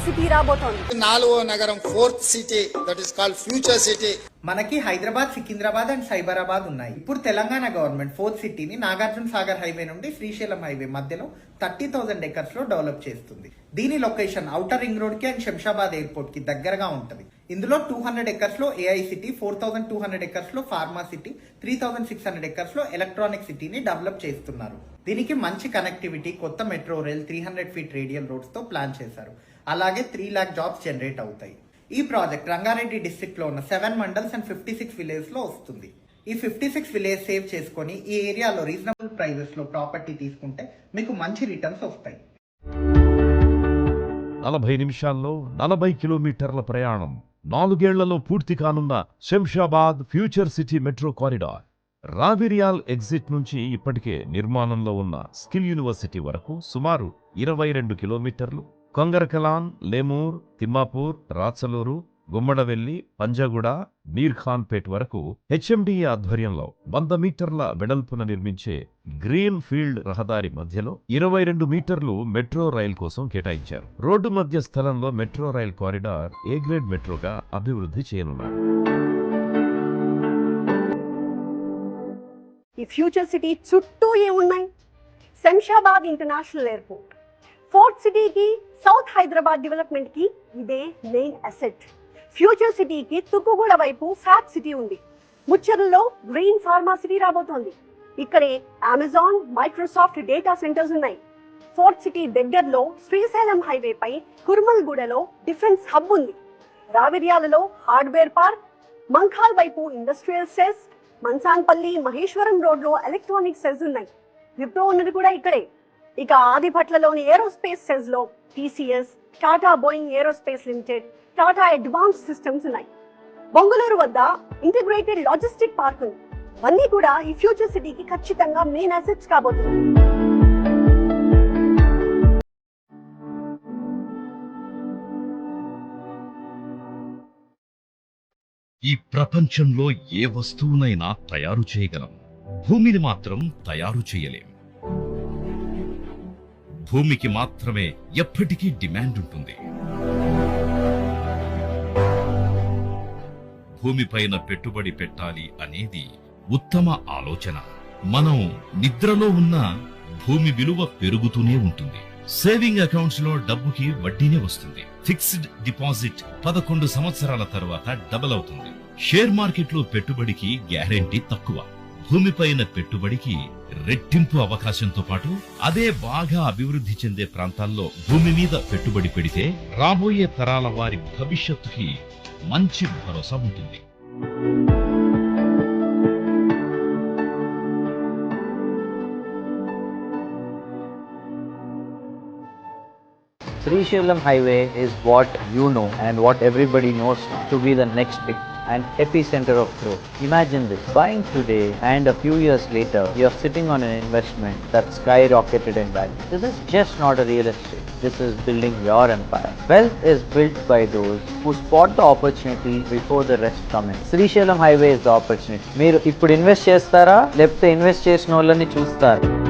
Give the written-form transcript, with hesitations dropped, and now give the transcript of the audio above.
City రాబోతోంది. 4వ నగరం 4th city that is called future city. మనకి హైదరాబాద్, సికింద్రాబాద్ అండ్ సైబరాబాద్ ఉన్నాయి. ఇప్పుడు తెలంగాణ గవర్నమెంట్ 4th సిటీని నాగార్జున సాగర్ హైవే నుండి శ్రీశైలం హైవే మధ్యలో 30,000 ఎకర్స్ లో డెవలప్ చేస్తుంది. దీని లొకేషన్ ఔటర్ రింగ్ రోడ్ కి అండ్ శంషాబాద్ ఎయిర్పోర్ట్ కి దగ్గరగా ఉంటది. ఇందులో 200 ఎకర్స్ లో AI సిటీ, 4,200 ఎకర్స్ లో ఫార్మా సిటీ, 3,600 ఎకర్స్ లో ఎలక్ట్రానిక్ సిటీని డెవలప్ చేస్తున్నారు. దీనికి మంచి కనెక్టివిటీ, కొత్త metro rail, 300 feet radial roads తో ప్లాన్ చేశారు. అలాగే 3 lakh జాబ్స్ జనరేట్ అవుతాయి. ఈ ప్రాజెక్ట్ రంగారెడ్డి డిస్ట్రిక్ట్ లో ఉన్న 7 మండల్స్ అండ్ 56 విలేజ్ లో వస్తుంది. ఈ 56 విలేజ్ సేవ్ చేసుకొని ఈ ఏరియాలో రీజనబుల్ ప్రైజెస్ లో ప్రాపర్టీ తీసుకుంటే మీకు మంచి రిటర్న్స్ వస్తాయి. 40 నిమిషాల్లో 40 కిలోమీటర్ల ప్రయాణం, 4 ఏళ్లలో పూర్తి కానున్న Shamshabad future city metro corridor. Raviryal exit నుంచి ఇప్పటికే నిర్మాణంలో ఉన్న స్కిల్ యూనివర్సిటీ వరకు సుమారు 22 కిలోమీటర్లు, కొంగరకలాన్, లేమూర్, తిమ్మాపూర్, రాచలూరు, గుమ్మడవెల్లి, పంజాగుడ, మీర్ఖాన్పేట్ వరకు HMDA ఆధ్వర్యంలో 100 మీటర్ల వెడల్పున నిర్మించే గ్రీన్ ఫీల్డ్ రహదారి మధ్యలో 22 మీటర్లు మెట్రో రైల్ కోసం కేటాయించారు. రోడ్డు మధ్య స్థలంలో metro rail corridor A grade మెట్రోగా అభివృద్ధి చేయనున్నారు. ఈ ఫ్యూచర్ సిటీ చుట్టూ ఏమున్నాయి? Shamshabad international airport. 4th సిటీకి, సౌత్ హైదరాబాద్ డెవలప్మెంట్ కి ఇదే మెయిన్ అసెట్. ఫ్యూచర్ సిటీకి తుక్కుగూడ వైపు ఫ్యాట్ సిటీ ఉంది. ముచ్చర్లలో గ్రీన్ ఫార్మా సిటీ రాబోతోంది. ఇక్కడే అమెజాన్, మైక్రోసాఫ్ట్ డేటా సెంటర్స్ ఉన్నాయి. 4th సిటీ దగ్గరలో శ్రీశైలం హైవే పై కుర్మల్గూడలో డిఫెన్స్ హబ్ ఉంది. రావిర్యాలలో హార్డ్వేర్ పార్క్, మంఖాల్ వైపు industrial SEZ, Mansanpalli, Maheshwaram road లో ఎలక్ట్రానిక్ సెస్ ఉన్నాయి. విప్రో ఉన్నది కూడా ఇక్కడే. ఇక ఆదిభట్లలోని ఏరోస్పేస్ సెస్ లో TCS, Tata Boeing aerospace limited, Tata advance systems ఉన్నాయి. బొంగళూరు వద్ద ఇంటిగ్రేటెడ్ లాజిస్టిక్ పార్క్ ఉంది. అన్నీ కూడా ఈ ఫ్యూచర్ సిటీకి ఖచ్చితంగా మెయిన్ అసెట్స్ కాబోతున్నాయి. ఈ ప్రపంచంలో ఏ వస్తువునైనా తయారు చేయగలం, భూమిని మాత్రం తయారు చేయలేం. భూమికి మాత్రమే ఎప్పటికీ డిమాండ్ ఉంటుంది. భూమిపైన పెట్టుబడి పెట్టాలి అనేది ఉత్తమ ఆలోచన. మనం నిద్రలో ఉన్న భూమి విలువ పెరుగుతూనే ఉంటుంది. సేవింగ్ అకౌంట్స్ లో డబ్బుకి వడ్డీనే వస్తుంది. ఫిక్స్డ్ డిపాజిట్ 11 సంవత్సరాల తర్వాత డబుల్ అవుతుంది. షేర్ మార్కెట్ లో పెట్టుబడికి గ్యారెంటీ తక్కువ. భూమిపైన పెట్టుబడికి రెట్టింపు అవకాశంతో పాటు అదే బాగా అభివృద్ధి చెందే ప్రాంతాల్లో భూమి మీద పెట్టుబడి పెడితే రాబోయే తరాల వారి భవిష్యత్తుకి మంచి భరోసా ఉంటుంది. Srisailam Highway is what you know and what everybody knows to be the next big and epicenter of growth. Imagine this, buying today and a few years later, you're sitting on an investment that skyrocketed in value. This is just not a real estate. This is building your empire. Wealth is built by those who spot the opportunity before the rest come in. Srisailam Highway is the opportunity. మీరు ఇప్పుడు invest చేస్తారా లేకపోతే invest చేసిన వాళ్ళని చూస్తారా?